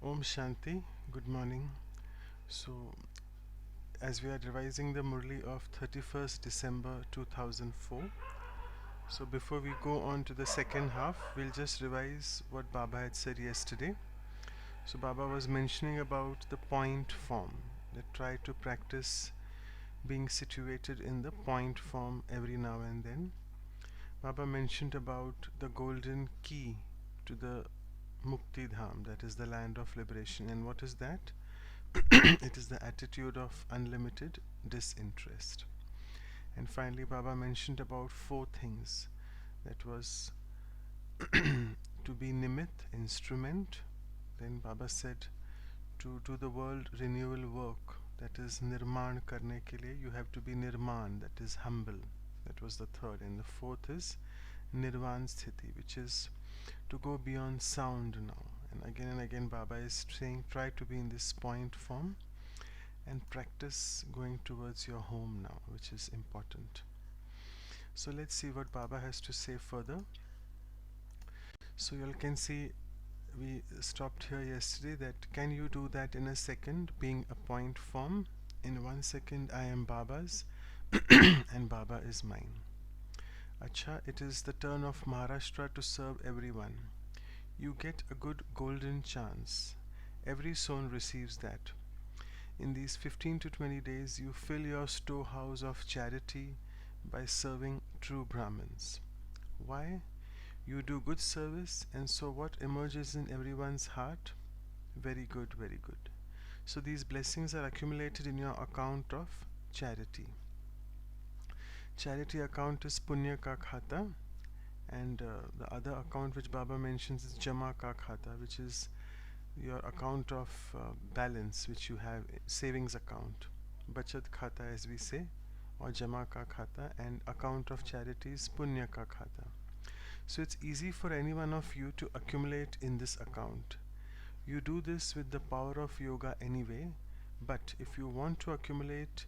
Om Shanti, good morning. So, as we are revising the Murli of 31st December 2004, so before we go on to the second half, we'll just revise what Baba had said yesterday. So, Baba was mentioning about the point form, that try to practice being situated in the point form every now and then. Baba mentioned about the golden key to the Mukti Dham, that is the land of liberation. And what is that? It is the attitude of unlimited disinterest. And finally, Baba mentioned about four things. That was to be nimit, instrument. Then Baba said to do the world renewal work, that is nirman karne ke liye, you have to be nirman, that is humble. That was the third. And the fourth is nirvan sthiti, which is to go beyond sound now. And again, Baba is saying try to be in this point form and practice going towards your home now, which is important. So let's see what Baba has to say further. So you all can see we stopped here yesterday, that can you do that in a second, being a point form? In 1 second I am Baba's and Baba is mine. Acha, it is the turn of Maharashtra to serve everyone. You get a good golden chance. Every son receives that. In these 15 to 20 days, you fill your storehouse of charity by serving true Brahmins. Why? You do good service, and so what emerges in everyone's heart? Very good, very good. So these blessings are accumulated in your account of charity. Charity account is Punya Ka Khata, and the other account which Baba mentions is Jama Ka Khata, which is your account of balance which you have, savings account, bachat khata as we say, or jama ka khata, and account of charities punya ka khata. So it's easy for any one of you to accumulate in this account. You do this with the power of yoga anyway, but if you want to accumulate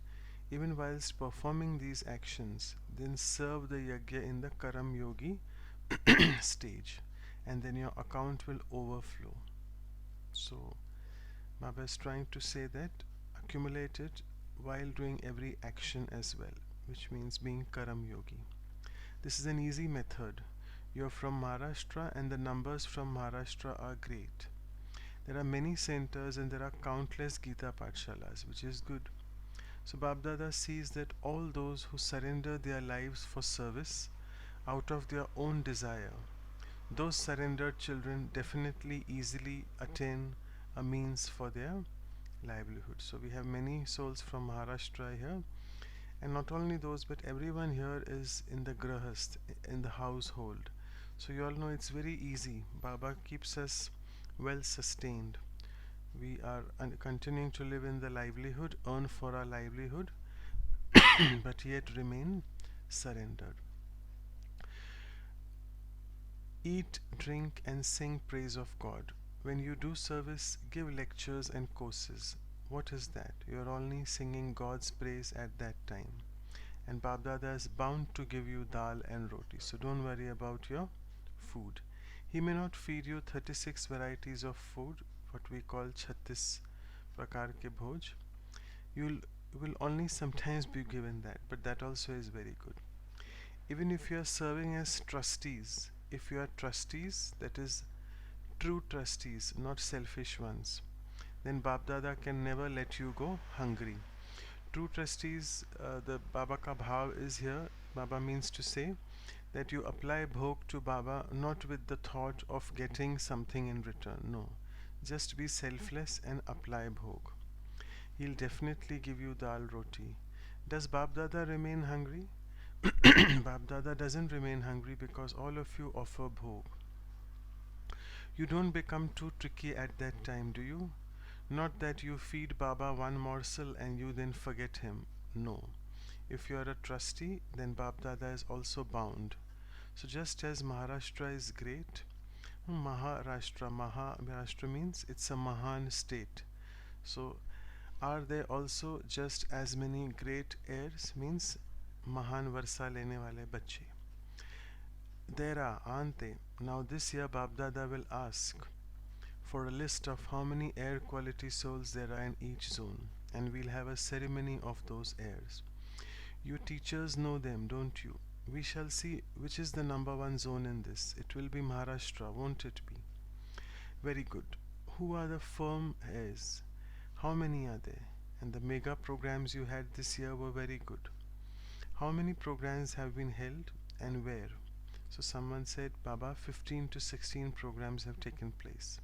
even whilst performing these actions, then serve the yajna in the karam yogi stage, and then your account will overflow. So Baba is trying to say that accumulate it while doing every action as well, which means being Karam Yogi. This is an easy method. You're from Maharashtra and the numbers from Maharashtra are great. There are many centers and there are countless Gita Pathshalas, which is good. So Babdada sees that all those who surrender their lives for service out of their own desire, those surrendered children definitely easily attain a means for their livelihood. So we have many souls from Maharashtra here, and not only those, but everyone here is in the grahast, in the household. So you all know it's very easy. Baba keeps us well sustained. We are continuing to live in the livelihood, earn for our livelihood, but yet remain surrendered. Eat, drink, and sing praise of God. When you do service, give lectures and courses. What is that? You are only singing God's praise at that time. And Babdada is bound to give you dal and roti. So don't worry about your food. He may not feed you 36 varieties of food, what we call 36 prakar ke bhoj. You will only sometimes be given that, but that also is very good. Even if you are serving as trustees, if you are trustees, that is true trustees, not selfish ones, then Babdada can never let you go hungry. True trustees, the Baba ka bhav is here. Baba means to say that you apply bhog to Baba not with the thought of getting something in return. No, just be selfless and apply bhog. He'll definitely give you dal roti. Does Babdada remain hungry? Babdada doesn't remain hungry because all of you offer bhog. You don't become too tricky at that time, do you? Not that you feed Baba one morsel and you then forget him. No. If you are a trustee, then Babdada is also bound. So just as Maharashtra is great, Maharashtra means it's a Mahan state. So are there also just as many great heirs? Means Mahan Varsa lene wale bacche. There are, aren't they? Now this year Babdada will ask, for a list of how many air quality souls there are in each zone, and we'll have a ceremony of those airs. You teachers know them, don't you? We shall see which is the number one zone in this. It will be Maharashtra, won't it be? Very good. Who are the firm airs? How many are there? And the mega programs you had this year were very good. How many programs have been held and where? So someone said, Baba, 15 to 16 programs have taken place.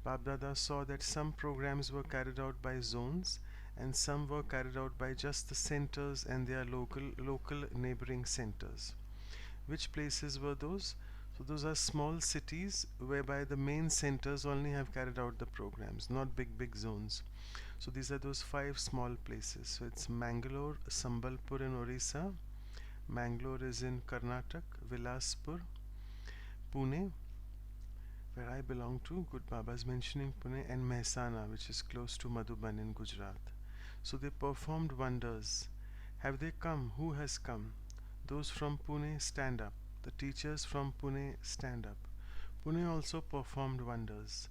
Babdada saw that some programs were carried out by zones and some were carried out by just the centers and their local neighboring centers. Which places were those? So those are small cities whereby the main centers only have carried out the programs, not big zones. So these are those five small places. So it's Mangalore, Sambalpur in Orissa, Mangalore is in Karnataka, Vilaspur, Pune, where I belong to, good Baba is mentioning Pune, and Mehsana, which is close to Madhuban in Gujarat. So they performed wonders. Have they come? Who has come? Those from Pune, stand up. The teachers from Pune, stand up. Pune also performed wonders.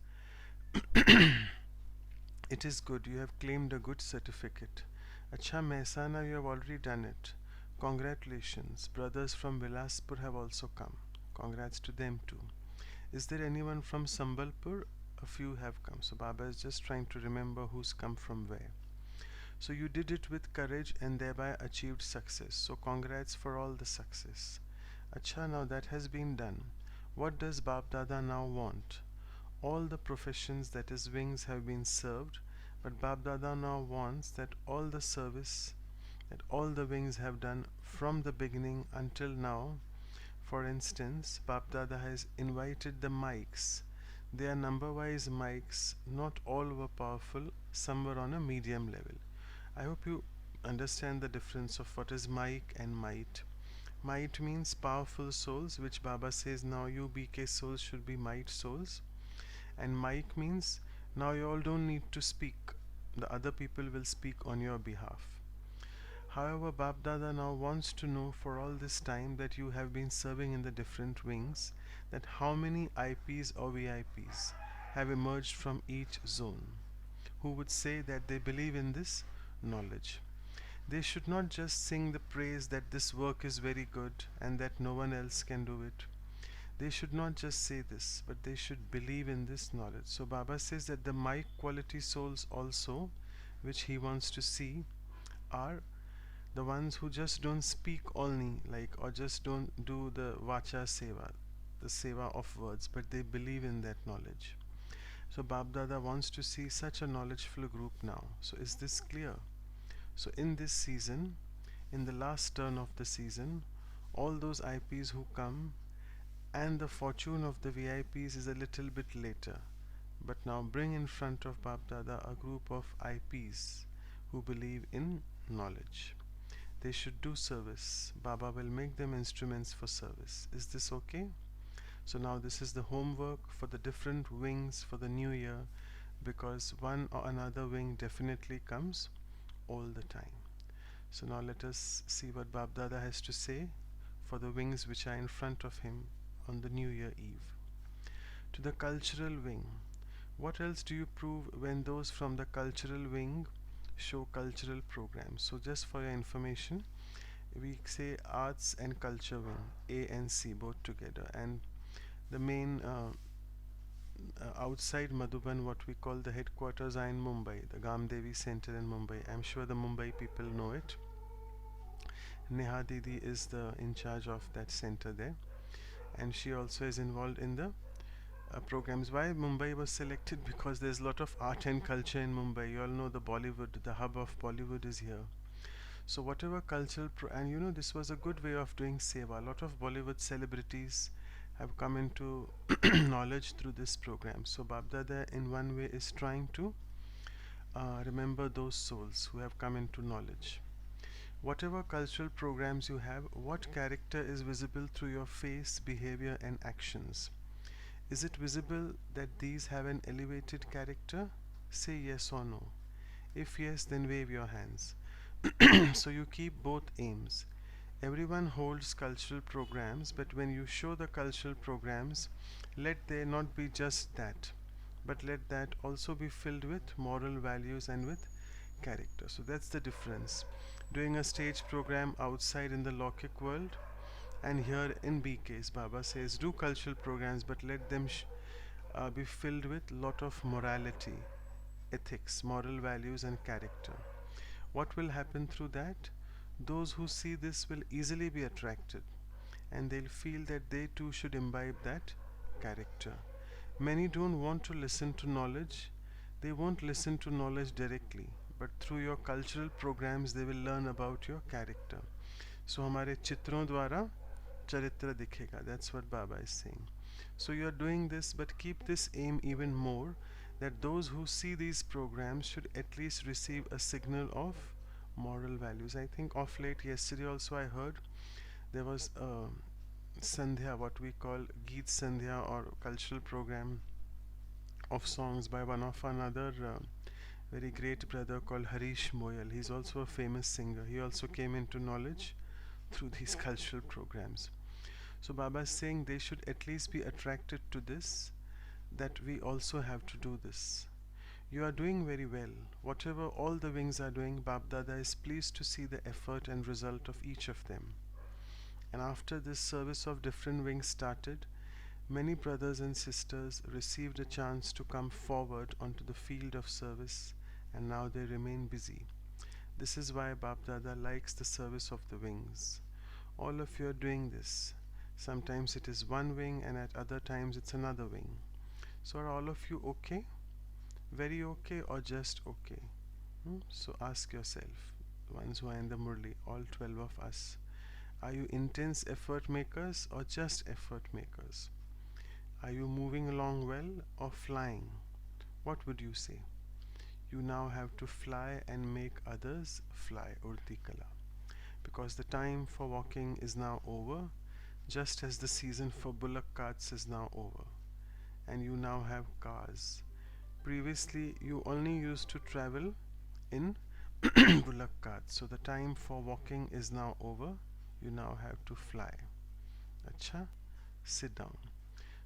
It is good, you have claimed a good certificate. Acha Mehsana, you have already done it. Congratulations. Brothers from Vilaspur have also come. Congrats to them too. Is there anyone from Sambalpur? A few have come. So Baba is just trying to remember who's come from where. So you did it with courage and thereby achieved success. So congrats for all the success. Acha, now that has been done. What does Bab Dada now want? All the professions, that is wings, have been served, but Bab Dada now wants that all the service that all the wings have done from the beginning until now. For instance, Bab Dada has invited the mics. They are number wise mics, not all were powerful, some were on a medium level. I hope you understand the difference of what is mic and might. Might means powerful souls, which Baba says now you BK souls should be might souls. And mic means now you all don't need to speak. The other people will speak on your behalf. However, Bab Dada now wants to know for all this time that you have been serving in the different wings, that how many IPs or VIPs have emerged from each zone, who would say that they believe in this knowledge. They should not just sing the praise that this work is very good and that no one else can do it. They should not just say this, but they should believe in this knowledge. So Baba says that the mic quality souls also, which he wants to see, are the ones who just don't speak only, like, or just don't do the vacha seva, the seva of words, but they believe in that knowledge. So Bab Dada wants to see such a knowledgeful group now. So is this clear? So in this season, in the last turn of the season, all those IPs who come, and the fortune of the VIPs is a little bit later. But now bring in front of Bab Dada a group of IPs who believe in knowledge. They should do service. Baba will make them instruments for service. Is this okay? So now this is the homework for the different wings for the new year, because one or another wing definitely comes all the time. So now let us see what Bab Dada has to say for the wings which are in front of him on the New Year Eve. To the cultural wing, what else do you prove when those from the cultural wing show cultural programs? So just for your information, we say arts and culture wing, A and C both together, and the main outside Madhuban, what we call the headquarters, are in Mumbai, the Gamdevi Center in Mumbai. I'm sure the Mumbai people know it. Neha Didi is the in charge of that center there, and she also is involved in the programs. Why Mumbai was selected? Because there's a lot of art and culture in Mumbai. You all know the Bollywood, the hub of Bollywood is here. So whatever cultural and you know, this was a good way of doing seva. A lot of Bollywood celebrities have come into knowledge through this program. So Babdada in one way is trying to remember those souls who have come into knowledge. Whatever cultural programs you have, what character is visible through your face, behavior and actions? Is it visible that these have an elevated character? Say yes or no. If yes, then wave your hands. So you keep both aims. Everyone holds cultural programs, but when you show the cultural programs, let there not be just that, but let that also be filled with moral values and with character. So that's the difference. Doing a stage program outside in the Lokik world, and here in BK's, Baba says do cultural programs, but let them be filled with lot of morality, ethics, moral values, and character. What will happen through that? Those who see this will easily be attracted, and they'll feel that they too should imbibe that character. Many don't want to listen to knowledge. They won't listen to knowledge directly, but through your cultural programs they will learn about your character. So हमारे चित्रों द्वारा charitra dikhega. That's what Baba is saying. So you are doing this, but keep this aim even more, that those who see these programs should at least receive a signal of moral values. I think of late, yesterday also I heard there was a Sandhya, what we call Geet Sandhya or cultural program of songs by one of another very great brother called Harish Moyal. He's also a famous singer. He also came into knowledge through these cultural programs. So Baba is saying they should at least be attracted to this, that we also have to do this. You are doing very well. Whatever all the wings are doing, Bab Dada is pleased to see the effort and result of each of them. And after this service of different wings started, many brothers and sisters received a chance to come forward onto the field of service, and now they remain busy. This is why Bab Dada likes the service of the wings. All of you are doing this. Sometimes it is one wing, and at other times it's another wing. So are all of you okay? Very okay or just okay? So ask yourself, the ones who are in the Murli, all 12 of us, are you intense effort makers or just effort makers? Are you moving along well or flying? What would you say? You now have to fly and make others fly, Urti Kala. Because the time for walking is now over, just as the season for bullock carts is now over, and you now have cars. Previously, you only used to travel in bullock carts, so the time for walking is now over. You now have to fly. Acha, sit down.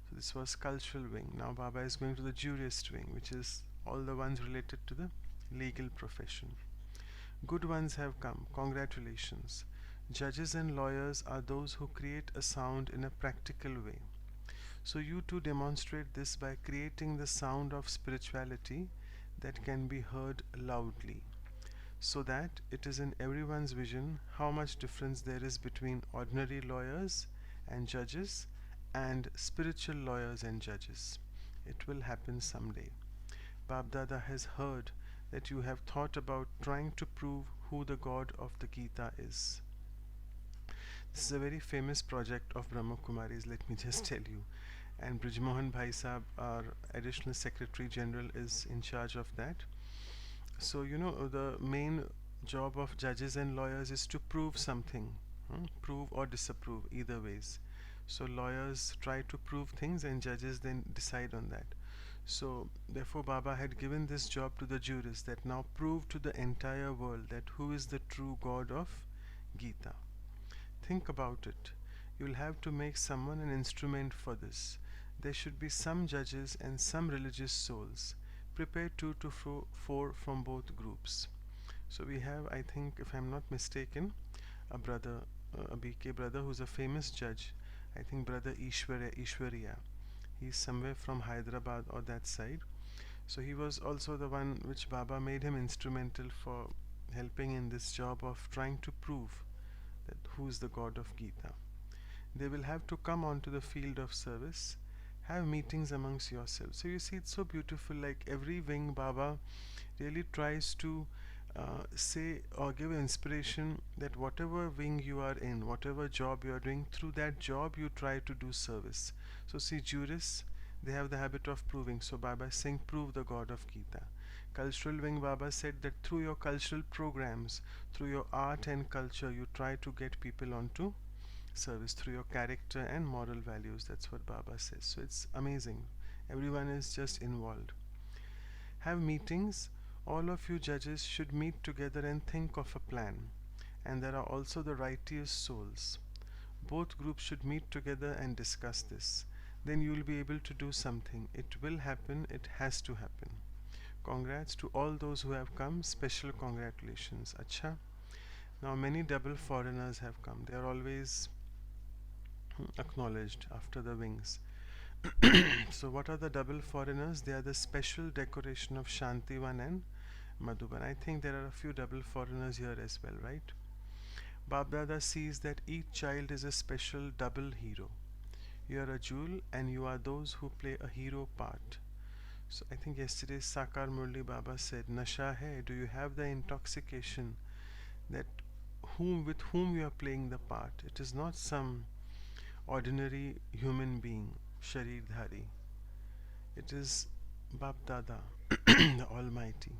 So this was cultural wing. Now Baba is going to the jurist wing, which is all the ones related to the legal profession. Good ones have come. Congratulations. Judges and lawyers are those who create a sound in a practical way. So you too demonstrate this by creating the sound of spirituality that can be heard loudly, so that it is in everyone's vision how much difference there is between ordinary lawyers and judges and spiritual lawyers and judges. It will happen someday. Bab Dada has heard that you have thought about trying to prove who the God of the Gita is. This is a very famous project of Brahma Kumaris, let me just tell you. And Brijmohan Bhai Sahab, our additional Secretary General, is in charge of that. So, the main job of judges and lawyers is to prove something, prove or disapprove, either ways. So, lawyers try to prove things and judges then decide on that. So, therefore, Baba had given this job to the jurists, that now prove to the entire world that who is the true God of Gita. Think about it. You'll have to make someone an instrument for this. There should be some judges and some religious souls. Prepare 2 to 4 from both groups. So we have, I think, if I'm not mistaken, a brother, a BK brother who's a famous judge. I think brother Ishwariya. He's somewhere from Hyderabad or that side. So he was also the one which Baba made him instrumental for helping in this job of trying to prove that who is the God of Gita. They will have to come onto the field of service, have meetings amongst yourselves. So you see, it's so beautiful. Like every wing, Baba really tries to say or give inspiration that whatever wing you are in, whatever job you are doing, through that job you try to do service. So see, jurists, they have the habit of proving. So Baba is saying, prove the God of Gita. Cultural wing, Baba said that through your cultural programs, through your art and culture, you try to get people onto service through your character and moral values. That's what Baba says. So it's amazing. Everyone is just involved. Have meetings. All of you judges should meet together and think of a plan. And there are also the righteous souls. Both groups should meet together and discuss this. then you will be able to do something. It will happen, it has to happen. Congrats to all those who have come, special congratulations. Acha. Now many double foreigners have come. They are always acknowledged after the wings. So what are the double foreigners? They are the special decoration of Shantivan and Madhuban. I think there are a few double foreigners here as well, right? Babdada sees that each child is a special double hero. You are a jewel and you are those who play a hero part. So I think yesterday Sakar Murli Baba said, Nasha hai, do you have the intoxication that with whom you are playing the part? It is not some ordinary human being, Sharidhari. It is Bap Dada, the Almighty.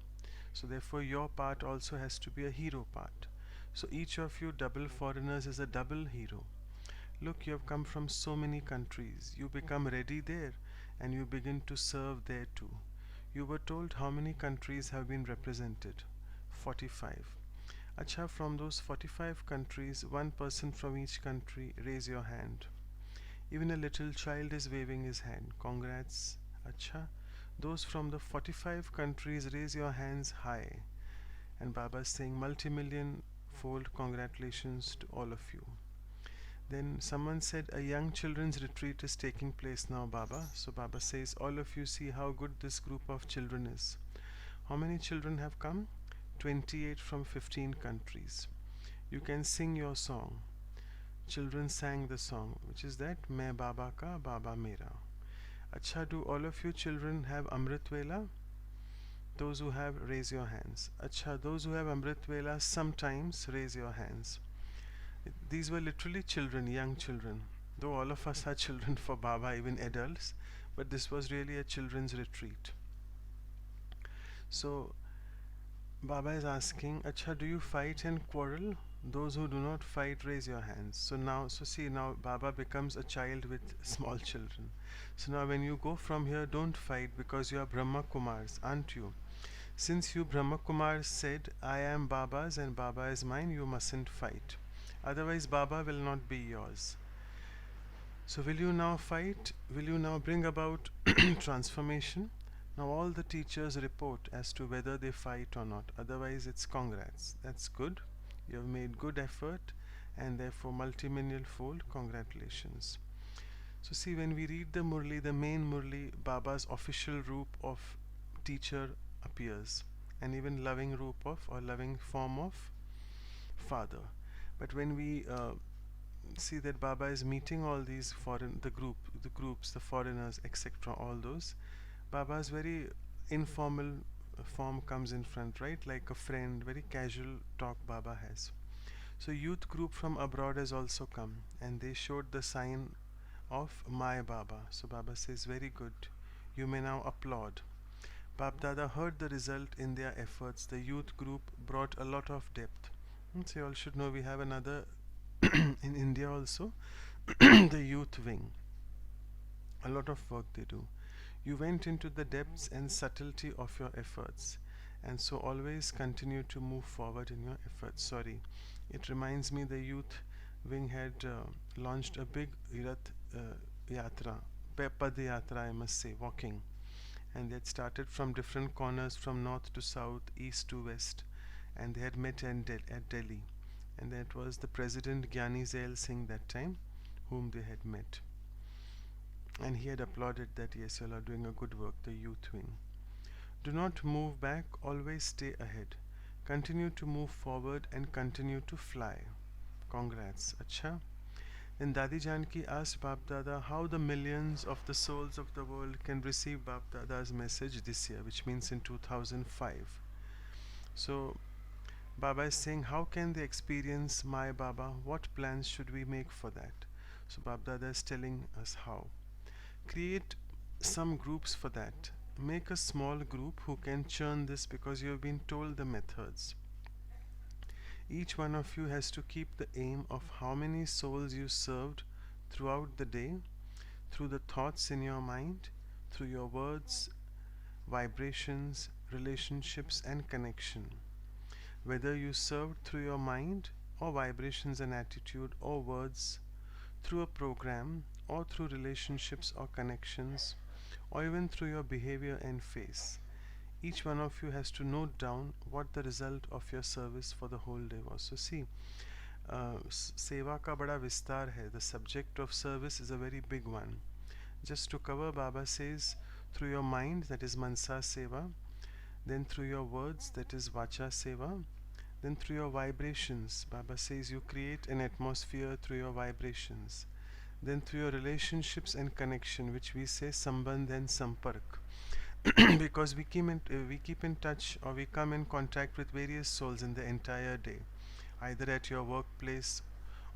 So therefore your part also has to be a hero part. So each of you double foreigners is a double hero. Look, you have come from so many countries. You become ready there and you begin to serve there too. You were told how many countries have been represented? 45. Acha, from those 45 countries, one person from each country, raise your hand. Even a little child is waving his hand. Congrats. Acha. Those from the 45 countries, raise your hands high. And Baba is saying multi-million fold congratulations to all of you. Then someone said a young children's retreat is taking place now, Baba. So Baba says, all of you see how good this group of children is. How many children have come? 28 from 15 countries. You can sing your song. Children sang the song, which is that Main Baba Ka Baba Mera. Acha, do all of you children have Amrit Vela? Those who have, raise your hands. Acha, those who have Amrit Vela, sometimes raise your hands. These were literally children, young children. Though all of us are children for Baba, even adults, but this was really a children's retreat. So Baba is asking, Acha, do you fight and quarrel? Those who do not fight, raise your hands. So see, now Baba becomes a child with small children. So now when you go from here, don't fight because you are Brahma Kumaris, aren't you? Since you Brahma Kumaris said, I am Baba's and Baba is mine, you mustn't fight. Otherwise Baba will not be yours. So will you now fight? Will you now bring about transformation? Now all the teachers report as to whether they fight or not. Otherwise it's congrats. That's good. You have made good effort and therefore multi-million fold congratulations. So see, when we read the Murli, the main Murli, Baba's official roop of teacher appears, and even loving roop of or loving form of father. But when we see that Baba is meeting all these groups, the foreigners, etc., all those, Baba's very informal form comes in front, right? Like a friend, very casual talk Baba has. So youth group from abroad has also come and they showed the sign of my Baba. So Baba says, very good. You may now applaud. Bab Dada heard the result in their efforts. The youth group brought a lot of depth. So you all should know we have another in India also, the youth wing. A lot of work they do. You went into the depths and subtlety of your efforts, and so always continue to move forward in your efforts. Sorry, it reminds me the youth wing had launched a big Rath Yatra, Pad Yatra, I must say, walking, and they had started from different corners from north to south, east to west, and they had met at Delhi, and that was the President Gyani Zail Singh that time, whom they had met. And he had applauded that, yes, you all are doing a good work, the youth wing. Do not move back, always stay ahead. Continue to move forward and continue to fly. Congrats. Acha. Then Dadi Janki asked Bap Dada how the millions of the souls of the world can receive Bap Dada's message this year, which means in 2005. So Baba is saying, how can they experience my Baba? What plans should we make for that? So Bap Dada is telling us how. Create some groups for that. Make a small group who can churn this because you have been told the methods. Each one of you has to keep the aim of how many souls you served throughout the day, through the thoughts in your mind, through your words, vibrations, relationships and connection. Whether you served through your mind or vibrations and attitude or words, through a program, or through relationships or connections, or even through your behavior and face. Each one of you has to note down what the result of your service for the whole day was. So see, सेवा का बड़ा विस्तार है. The subject of service is a very big one. Just to cover, Baba says, through your mind, that is Mansa Seva, then through your words, that is Vacha Seva, then through your vibrations, Baba says you create an atmosphere through your vibrations, then through your relationships and connection, which we say Sambandh and Sampark. Because we keep in touch, or we come in contact with various souls in the entire day, either at your workplace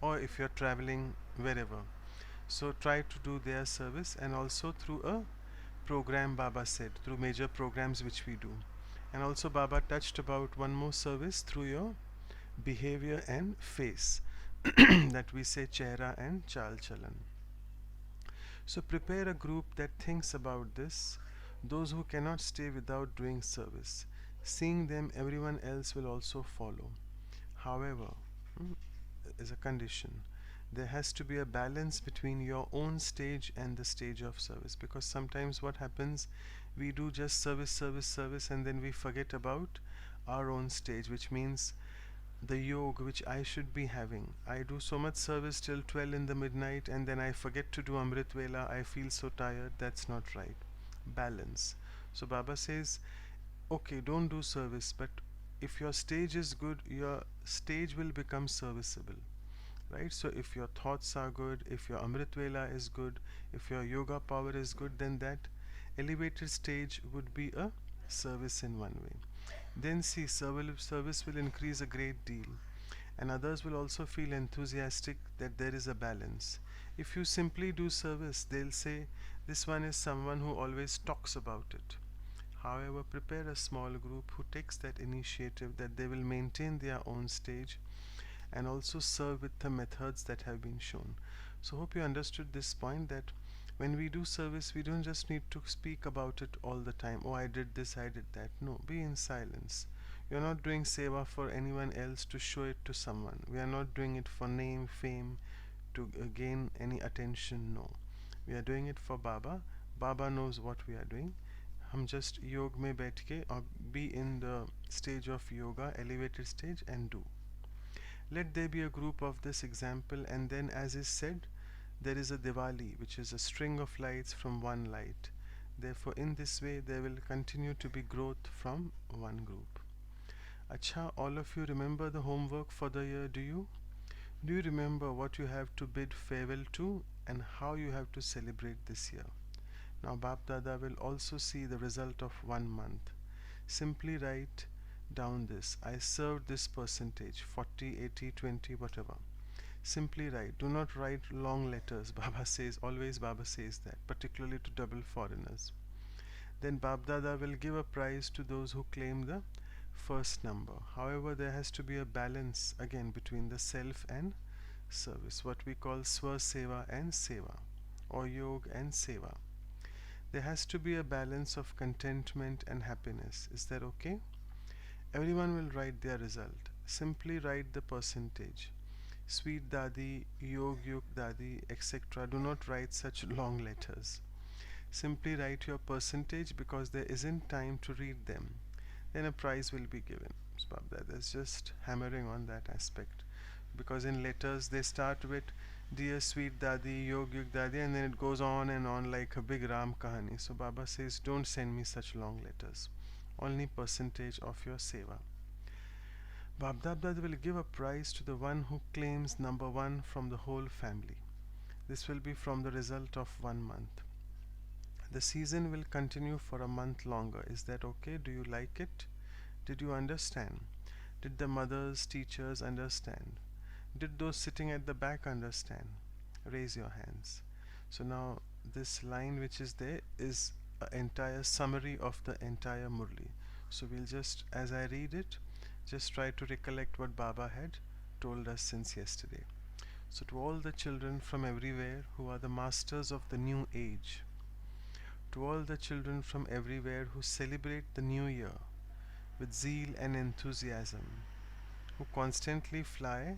or if you're traveling wherever. So try to do their service, and also through a program, Baba said, through major programs which we do. And also Baba touched about one more service through your behavior and face, that we say Chehra and Chal Chalan. So prepare a group that thinks about this, those who cannot stay without doing service. Seeing them, everyone else will also follow. However, is a condition. There has to be a balance between your own stage and the stage of service, because sometimes what happens, we do just service, service, service, and then we forget about our own stage, which means the yoga which I should be having. I do so much service till 12 in the midnight, and then I forget to do Amrit Vela. I feel so tired. That's not right. Balance. So Baba says, okay, don't do service, but if your stage is good, your stage will become serviceable. Right? So if your thoughts are good, if your Amrit Vela is good, if your yoga power is good, then that elevated stage would be a service in one way. Then see, service will increase a great deal, and others will also feel enthusiastic that there is a balance. If you simply do service, they'll say, this one is someone who always talks about it. However, prepare a small group who takes that initiative, that they will maintain their own stage and also serve with the methods that have been shown. So hope you understood this point, that when we do service, we don't just need to speak about it all the time. Oh, I did this, I did that. No, be in silence. You're not doing seva for anyone else to show it to someone. We are not doing it for name, fame, to gain any attention. No, we are doing it for Baba. Baba knows what we are doing. हम just योग में बैठ के और be in the stage of yoga, elevated stage, and do. Let there be a group of this example, and then, as is said, there is a Diwali, which is a string of lights from one light. Therefore, in this way, there will continue to be growth from one group. Acha, all of you remember the homework for the year, do you? Do you remember what you have to bid farewell to and how you have to celebrate this year? Now, Bap Dada will also see the result of 1 month. Simply write down this. I served this percentage, 40, 80, 20, whatever. Simply write. Do not write long letters. Baba says, always Baba says that, particularly to double foreigners. Then Bap Dada will give a prize to those who claim the first number. However, there has to be a balance again between the self and service, what we call Swa Seva and Seva, or Yoga and Seva. There has to be a balance of contentment and happiness. Is that okay? Everyone will write their result. Simply write the percentage. Sweet Dadi, Yog Yug Dadi, etc. Do not write such long letters. Simply write your percentage, because there isn't time to read them. Then a prize will be given. So that's just hammering on that aspect. Because in letters they start with Dear Sweet Dadi, Yog Yug Dadi, and then it goes on and on like a big Ram Kahani. So Baba says, don't send me such long letters. Only percentage of your seva. Babdabdad will give a prize to the one who claims number one from the whole family. This will be from the result of 1 month. The season will continue for a month longer. Is that okay? Do you like it? Did you understand? Did the mothers, teachers understand? Did those sitting at the back understand? Raise your hands. So now this line which is there is an entire summary of the entire Murli. So we'll just, as I read it, just try to recollect what Baba had told us since yesterday. So to all the children from everywhere who are the masters of the new age, to all the children from everywhere who celebrate the new year with zeal and enthusiasm, who constantly fly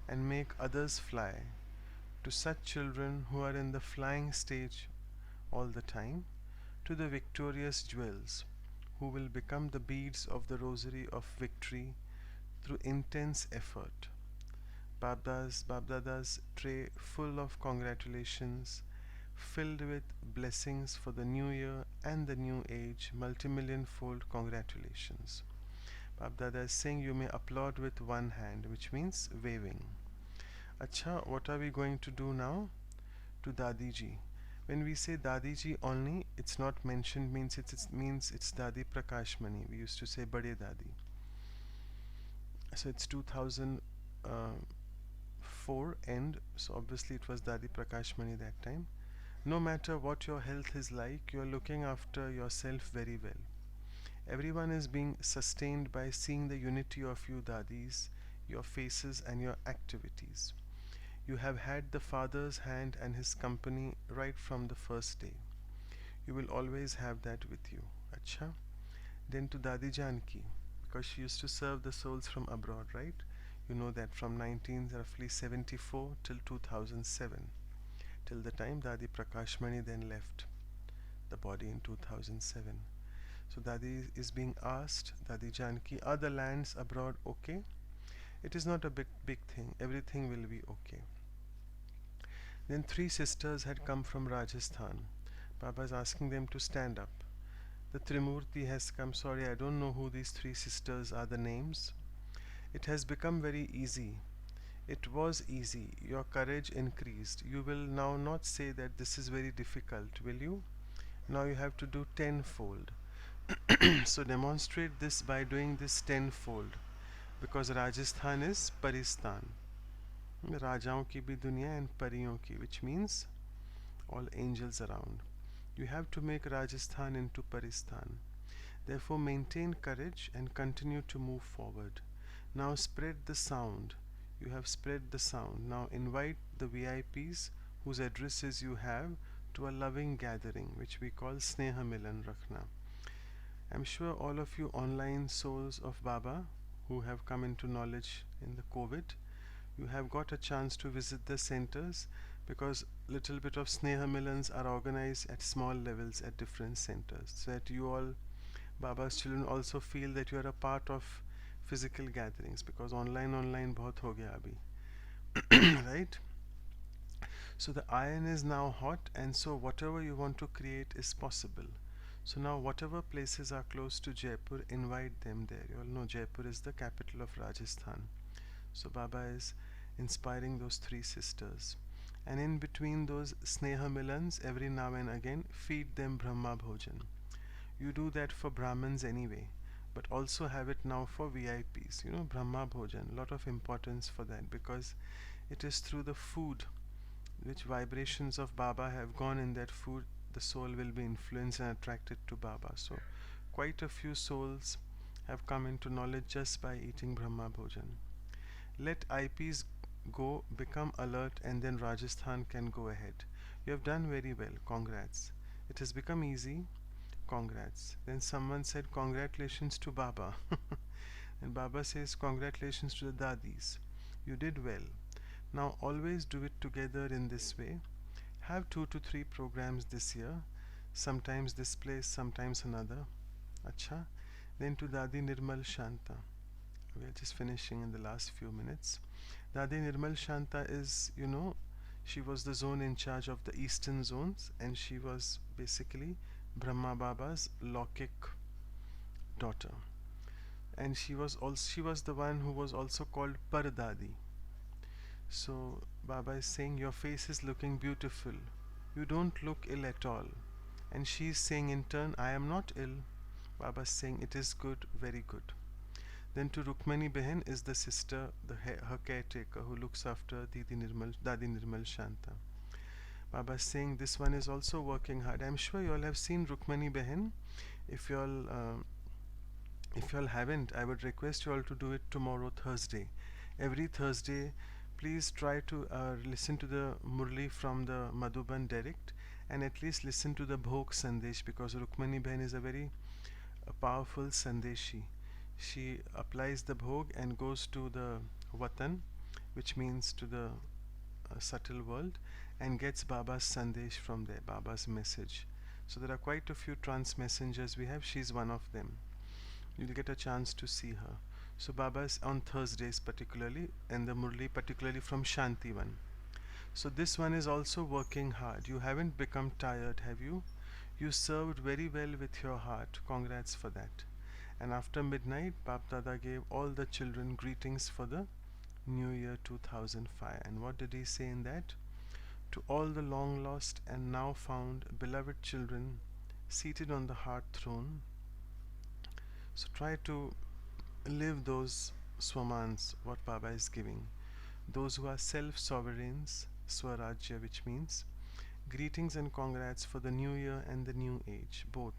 and make others fly, to such children who are in the flying stage all the time, to the victorious jewels who will become the beads of the rosary of victory through intense effort. Babdada's tray full of congratulations, filled with blessings for the new year and the new age, multimillion fold congratulations. Babdada is saying you may applaud with one hand, which means waving. Acha, what are we going to do now? To Dadiji. When we say Dadiji only, it's not mentioned, means it's Dadi Prakashmani. We used to say Bade Dadi. So it's 2004 end, so obviously it was Dadi Prakashmani that time. No matter what your health is like, you're looking after yourself very well. Everyone is being sustained by seeing the unity of you Dadis, your faces and your activities. You have had the Father's hand and His company right from the first day. You will always have that with you. Acha. Then to Dadi Janki, because she used to serve the souls from abroad, right? You know that from 1974 till 2007, till the time Dadi Prakashmani then left the body in 2007. So Dadi is being asked, Dadi Janki, are the lands abroad okay? It is not a big thing. Everything will be okay. Then three sisters had come from Rajasthan. Baba is asking them to stand up. The Trimurti has come. Sorry, I don't know who these three sisters are, the names. It has become very easy. It was easy. Your courage increased. You will now not say that this is very difficult, will you? Now you have to do tenfold. So demonstrate this by doing this tenfold. Because Rajasthan is Paristan. Rajaon ki bhi duniya and Pariyon ki, which means all angels around. You have to make Rajasthan into Paristan. Therefore maintain courage and continue to move forward. Now spread the sound. You have spread the sound. Now invite the VIPs whose addresses you have to a loving gathering which we call Sneha Milan Rakhna. I'm sure all of you online souls of Baba who have come into knowledge in the COVID, you have got a chance to visit the centers because little bit of Sneha Milans are organized at small levels at different centers so that you all Baba's children also feel that you are a part of physical gatherings because online bahut ho gaya abhi. Right? So the iron is now hot and so whatever you want to create is possible. So now whatever places are close to Jaipur, invite them there. You all know Jaipur is the capital of Rajasthan. So Baba is inspiring those three sisters. And in between those Sneha Milans, every now and again, feed them Brahma Bhojan. You do that for Brahmins anyway, but also have it now for VIPs. You know, Brahma Bhojan, lot of importance for that because it is through the food which vibrations of Baba have gone in that food, the soul will be influenced and attracted to Baba. So quite a few souls have come into knowledge just by eating Brahma Bhojan. Let IPs go, become alert, and then Rajasthan can go ahead. You have done very well. Congrats. It has become easy. Congrats. Then someone said congratulations to Baba. And Baba says congratulations to the Dadis. You did well. Now always do it together in this way. Have 2 to 3 programs this year. Sometimes this place, sometimes another. Acha. Then to Dadi Nirmal Shanta. We are just finishing in the last few minutes. Dadi Nirmal Shanta is, you know, she was the zone in charge of the eastern zones and she was basically Brahma Baba's Lokik daughter. And she was the one who was also called Pardadi. So Baba is saying your face is looking beautiful. You don't look ill at all. And she is saying in turn, I am not ill. Baba is saying it is good, very good. Then to Rukmani Behen is the sister, her caretaker who looks after Dadi Nirmal Shanta. Baba is saying this one is also working hard. I'm sure you all have seen Rukmani Behen. If you all haven't, I would request you all to do it tomorrow, Thursday. Every Thursday, please try to listen to the Murli from the Madhuban direct and at least listen to the Bhog Sandesh because Rukmani Behen is a very powerful Sandeshi. She applies the Bhog and goes to the Watan, which means to the subtle world and gets Baba's sandesh from there, Baba's message. So there are quite a few trance messengers we have. She's one of them. You'll get a chance to see her. So Baba is on Thursdays particularly, and the Murli particularly from Shanti one. So this one is also working hard. You haven't become tired, have you? You served very well with your heart. Congrats for that. And after midnight, Bap Dada gave all the children greetings for the New Year 2005. And what did he say in that? To all the long lost and now found beloved children seated on the heart throne. So try to live those swamans, what Baba is giving. Those who are self sovereigns, Swarajya, which means greetings and congrats for the new year and the new age, both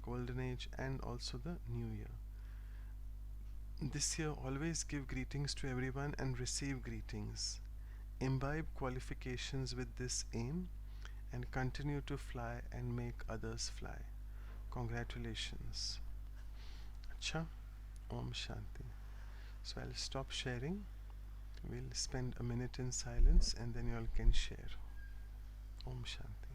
golden age and also the new year. This year, always give greetings to everyone and receive greetings. Imbibe qualifications with this aim and continue to fly and make others fly. Congratulations. Acha, Om Shanti. So I'll stop sharing. We'll spend a minute in silence and then you all can share. Om Shanti.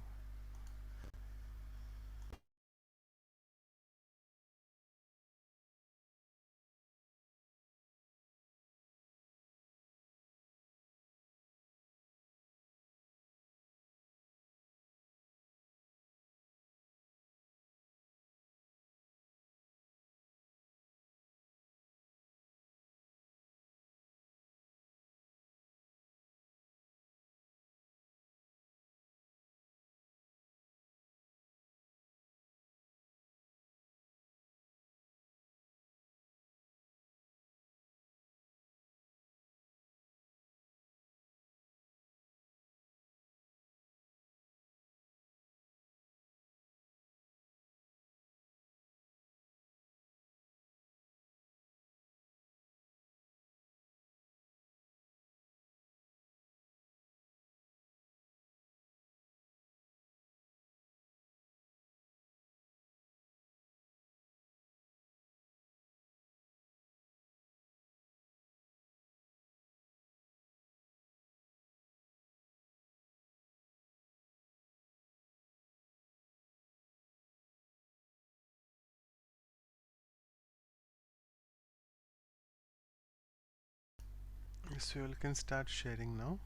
So you all can start sharing now.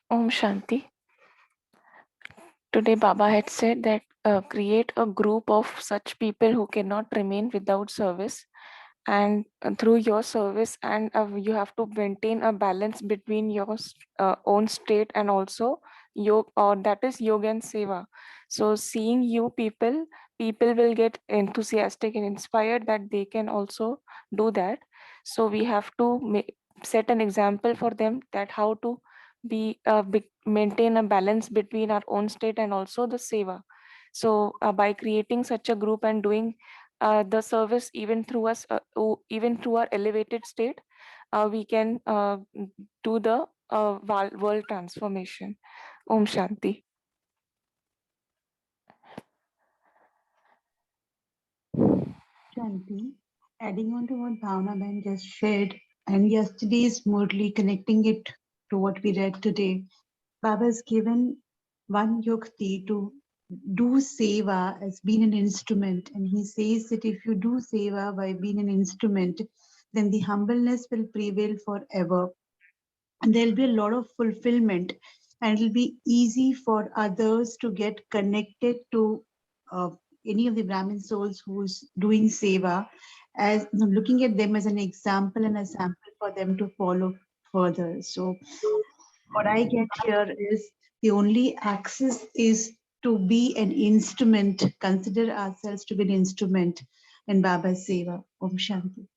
Om Shanti. Today, Baba had said that create a group of such people who cannot remain without service, and through your service, and you have to maintain a balance between your own state and also yoga, or that is yoga and seva. So, seeing you people will get enthusiastic and inspired that they can also do that. So, we have to set an example for them that how to maintain a balance between our own state and also the seva. So by creating such a group and doing the service even through us, even through our elevated state, we can do the world transformation. Om Shanti. Shanti, adding on to what Bhavna Ben just shared, and yesterday's Murli connecting it to what we read today, Baba has given one yukti to do seva as being an instrument. And he says that if you do seva by being an instrument, then the humbleness will prevail forever. And there'll be a lot of fulfillment, and it'll be easy for others to get connected to any of the Brahmin souls who's doing seva, as looking at them as an example and a sample for them to follow further. So what I get here is the only access is to be an instrument, consider ourselves to be an instrument in Baba's seva. Om Shanti.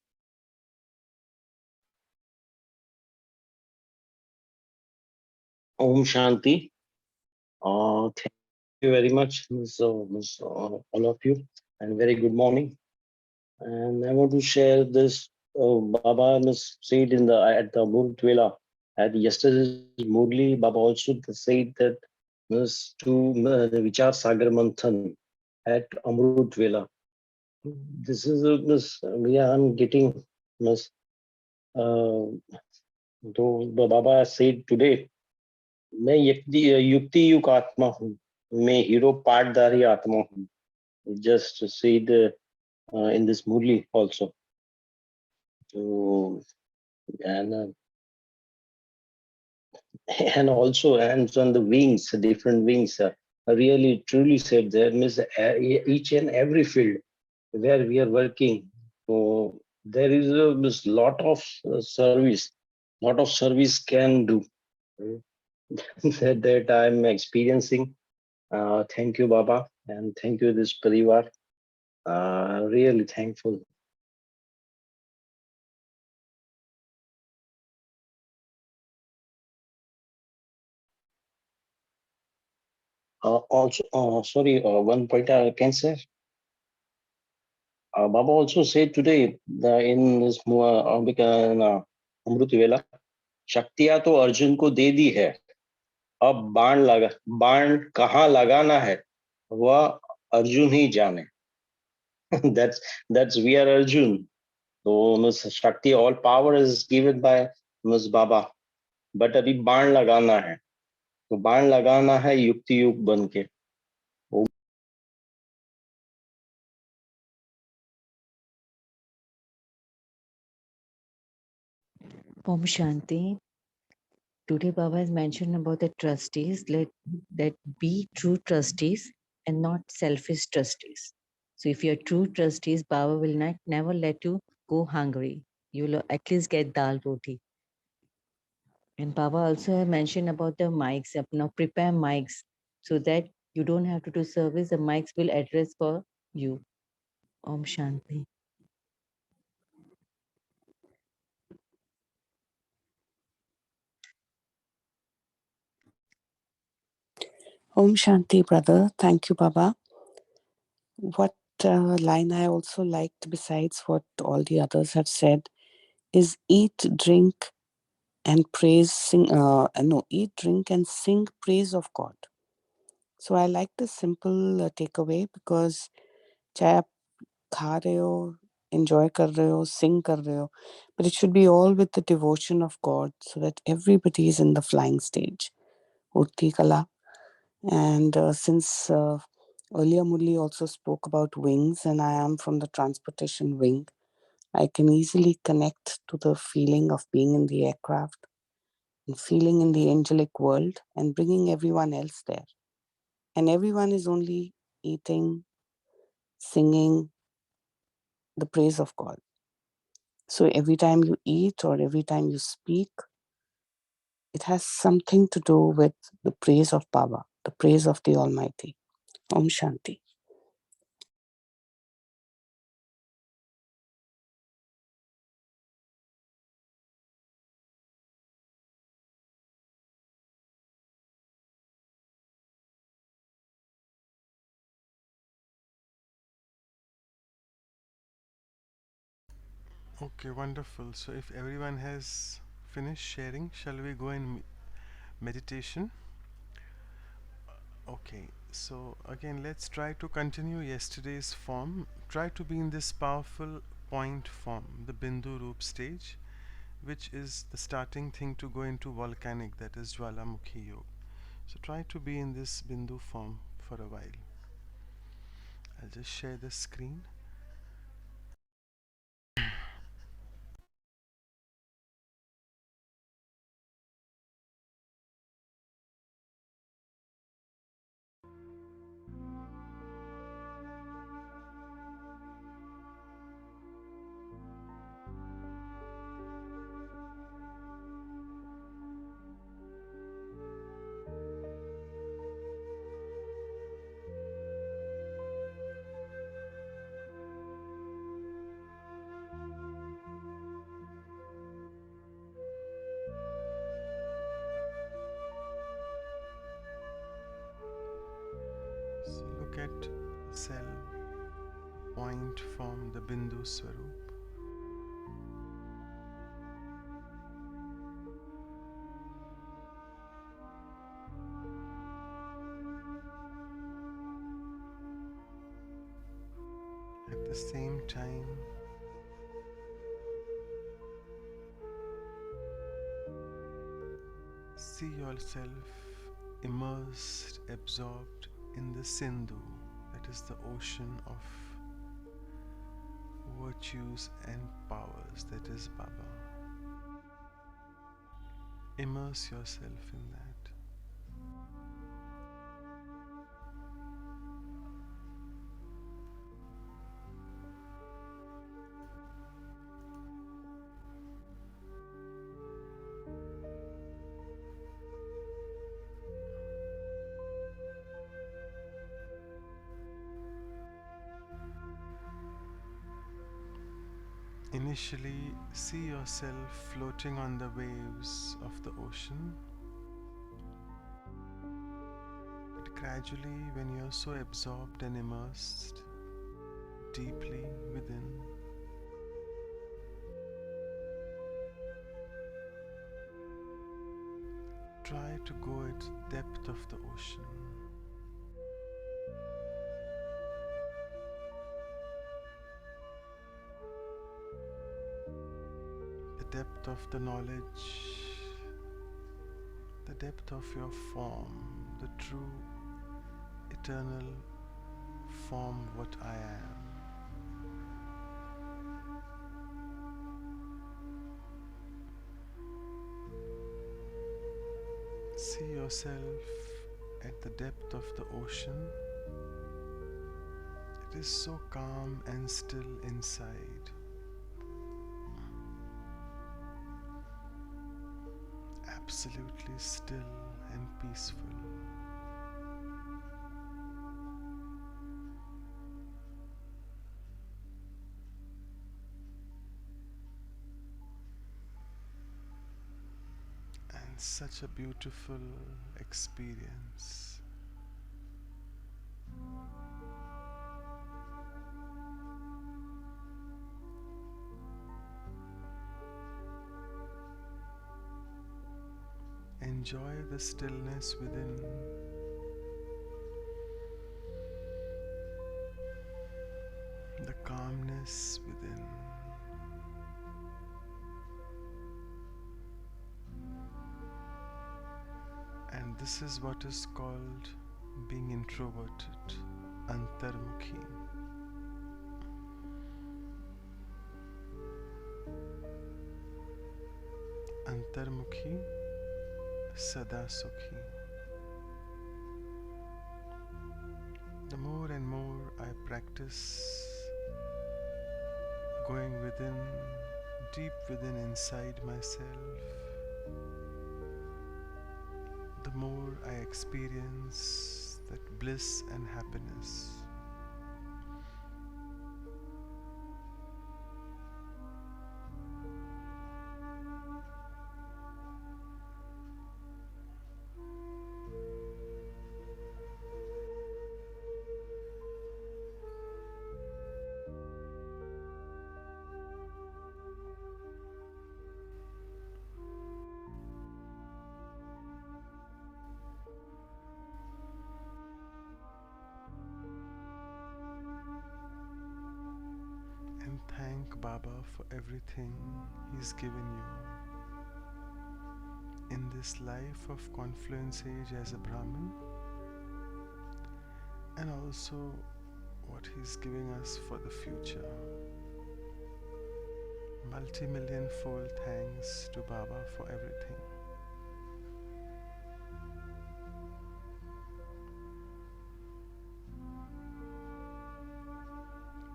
Om Shanti. Thank you very much, all of you, and very good morning. And I want to share this. Baba said at the Murli Title, At yesterday's Murli, Baba also said that to Vichar Sagar Manthan at Amrut Vela. This is I'm getting uh, though Baba said today, मैं युक्ति युग आत्मा हूँ, मैं hero पाटधारी आत्मा हूँ. Just said in this Murli also. So, and also hands on the wings, different wings. Really, truly said there means each and every field where we are working. So there is this lot of service, lot of service can do that I'm experiencing. Thank you, Baba, and thank you, this Parivar. Really thankful. Also, sorry, one point I can say. Baba also said today in this Amrut Vela, शक्तियां तो अर्जुन को दे दी है, अब बाण कहाँ लगाना है वह अर्जुन ही जाने. that's we are Arjun. So Ms. Shakti, all power is given by Ms. Baba, but अभी बाण लगाना है, तो बाण लगाना है युक्ति युग बन के. Om Shanti. Today Baba has mentioned about the trustees. Let that be true trustees and not selfish trustees. So if you're true trustees, Baba will not never let you go hungry. You'll at least get dal roti. And Baba also have mentioned about the mics. Now prepare mics so that you don't have to do service. The mics will address for you. Om Shanti. Om Shanti, brother. Thank you, Baba. What line I also liked, besides what all the others have said, is eat, drink, and praise, sing. Eat, drink, and sing praise of God. So I like the simple takeaway, because चाहे आप खा रहे हो, enjoy कर रहे हो, sing कर रहे हो, but it should be all with the devotion of God, so that everybody is in the flying stage. Urti Kala. And since earlier Murli also spoke about wings, and I am from the transportation wing, I can easily connect to the feeling of being in the aircraft and feeling in the angelic world and bringing everyone else there. And everyone is only eating, singing the praise of God. So every time you eat or every time you speak, it has something to do with the praise of Baba, the praise of the Almighty. Om Shanti. Okay, wonderful. So if everyone has finished sharing, shall we go in meditation? Okay, so again, let's try to continue yesterday's form. Try to be in this powerful point form, the Bindu Roop stage, which is the starting thing to go into volcanic, that is Jwalamukhi Yoga. So try to be in this Bindu form for a while. I'll just share the screen. So look at cell point form, the Bindu Swarup. the same time, see yourself immersed, absorbed in the Sindhu, that is the ocean of virtues and powers, that is Baba. Immerse yourself in that. Initially, see yourself floating on the waves of the ocean. But gradually, when you're so absorbed and immersed deeply within, try to go at the depth of the ocean. The depth of the knowledge, the depth of your form, the true eternal form, what I am. See yourself at the depth of the ocean. It is so calm and still inside. Absolutely still and peaceful. And such a beautiful experience. Enjoy the stillness within. The calmness within. And this is what is called being introverted, antarmukhi. Antarmukhi, sada sukhi. The more and more I practice going within, deep within inside myself, the more I experience that bliss and happiness. And thank Baba for everything He's given you in this life of confluence age as a Brahmin, and also what He's giving us for the future. Multi-million fold thanks to Baba for everything.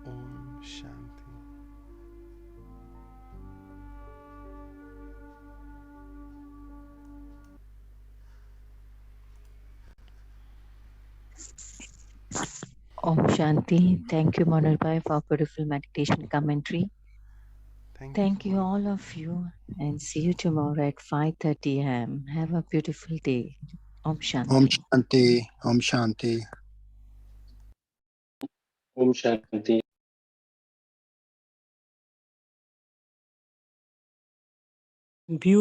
Om Shanti. Om Shanti. Thank you, Manoj Bhai, for beautiful meditation commentary. Thank you, all of you, and see you tomorrow at 5:30 a.m. Have a beautiful day. Om Shanti. Om Shanti. Om Shanti. Om Shanti. Beautiful.